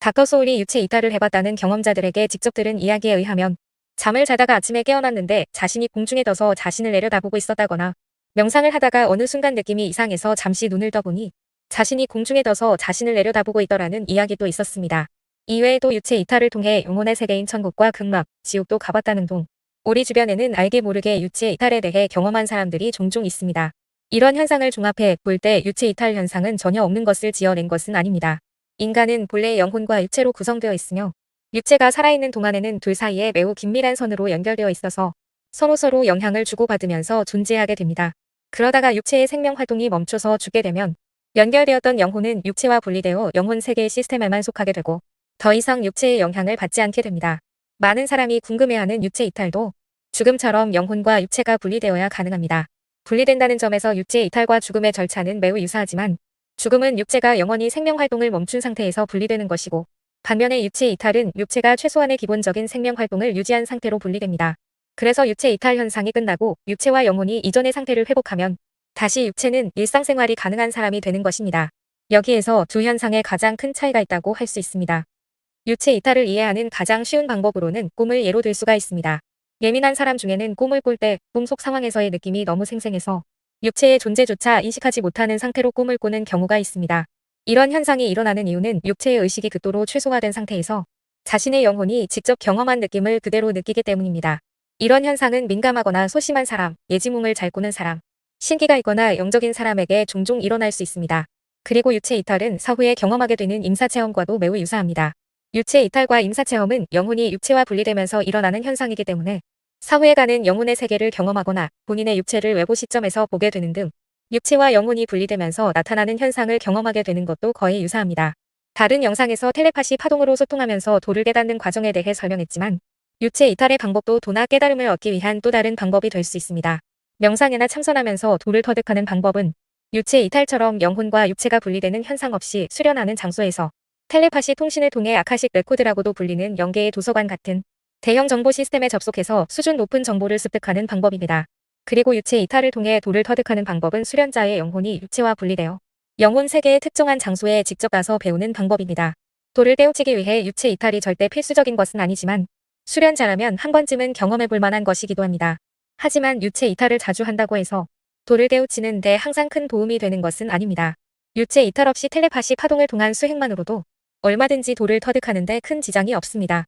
닥터 소울이 유체 이탈을 해봤다는 경험자들에게 직접 들은 이야기에 의하면 잠을 자다가 아침에 깨어났는데 자신이 공중에 떠서 자신을 내려다보고 있었다거나 명상을 하다가 어느 순간 느낌이 이상해서 잠시 눈을 떠보니 자신이 공중에 떠서 자신을 내려다보고 있더라는 이야기도 있었습니다. 이외에도 유체 이탈을 통해 영혼의 세계인 천국과 극락, 지옥도 가봤다는 둥. 우리 주변에는 알게 모르게 유체 이탈에 대해 경험한 사람들이 종종 있습니다. 이런 현상을 종합해 볼 때 유체 이탈 현상은 전혀 없는 것을 지어낸 것은 아닙니다. 인간은 본래 영혼과 육체로 구성되어 있으며 육체가 살아있는 동안에는 둘 사이에 매우 긴밀한 선으로 연결되어 있어서 서로서로 영향을 주고받으면서 존재하게 됩니다. 그러다가 육체의 생명 활동이 멈춰서 죽게 되면 연결되었던 영혼은 육체와 분리되어 영혼 세계의 시스템에만 속하게 되고 더 이상 육체의 영향을 받지 않게 됩니다. 많은 사람이 궁금해하는 유체 이탈도 죽음처럼 영혼과 육체가 분리되어야 가능합니다. 분리된다는 점에서 유체 이탈과 죽음의 절차는 매우 유사하지만 죽음은 육체가 영원히 생명활동을 멈춘 상태에서 분리되는 것이고 반면에 유체 이탈은 육체가 최소한의 기본적인 생명활동을 유지한 상태로 분리됩니다. 그래서 유체 이탈 현상이 끝나고 육체와 영혼이 이전의 상태를 회복하면 다시 육체는 일상생활이 가능한 사람이 되는 것입니다. 여기에서 두 현상에 가장 큰 차이가 있다고 할 수 있습니다. 유체 이탈을 이해하는 가장 쉬운 방법으로는 꿈을 예로 들 수가 있습니다. 예민한 사람 중에는 꿈을 꿀 때 꿈속 상황에서의 느낌이 너무 생생해서 육체의 존재조차 인식하지 못하는 상태로 꿈을 꾸는 경우가 있습니다. 이런 현상이 일어나는 이유는 육체의 의식이 극도로 최소화된 상태에서 자신의 영혼이 직접 경험한 느낌을 그대로 느끼기 때문입니다. 이런 현상은 민감하거나 소심한 사람, 예지몽을 잘 꾸는 사람, 신기가 있거나 영적인 사람에게 종종 일어날 수 있습니다. 그리고 유체 이탈은 사후에 경험하게 되는 임사체험과도 매우 유사합니다. 유체 이탈과 임사체험은 영혼이 육체와 분리되면서 일어나는 현상이기 때문에 사후에 가는 영혼의 세계를 경험하거나 본인의 육체를 외부 시점에서 보게 되는 등 육체와 영혼이 분리되면서 나타나는 현상을 경험하게 되는 것도 거의 유사합니다. 다른 영상에서 텔레파시 파동으로 소통하면서 도를 깨닫는 과정에 대해 설명했지만 유체 이탈의 방법도 도나 깨달음을 얻기 위한 또 다른 방법이 될 수 있습니다. 명상에나 참선하면서 도를 터득하는 방법은 유체 이탈처럼 영혼과 육체가 분리되는 현상 없이 수련하는 장소에서 텔레파시 통신을 통해 아카식 레코드라고도 불리는 영계의 도서관 같은 대형 정보 시스템에 접속해서 수준 높은 정보를 습득하는 방법입니다. 그리고 유체 이탈을 통해 도를 터득하는 방법은 수련자의 영혼이 육체와 분리되어 영혼 세계의 특정한 장소에 직접 가서 배우는 방법입니다. 도를 깨우치기 위해 유체 이탈이 절대 필수적인 것은 아니지만 수련자라면 한 번쯤은 경험해 볼 만한 것이기도 합니다. 하지만 유체 이탈을 자주 한다고 해서 도를 깨우치는 데 항상 큰 도움이 되는 것은 아닙니다. 유체 이탈 없이 텔레파시 파동을 통한 수행만으로도 얼마든지 도를 터득하는 데 큰 지장이 없습니다.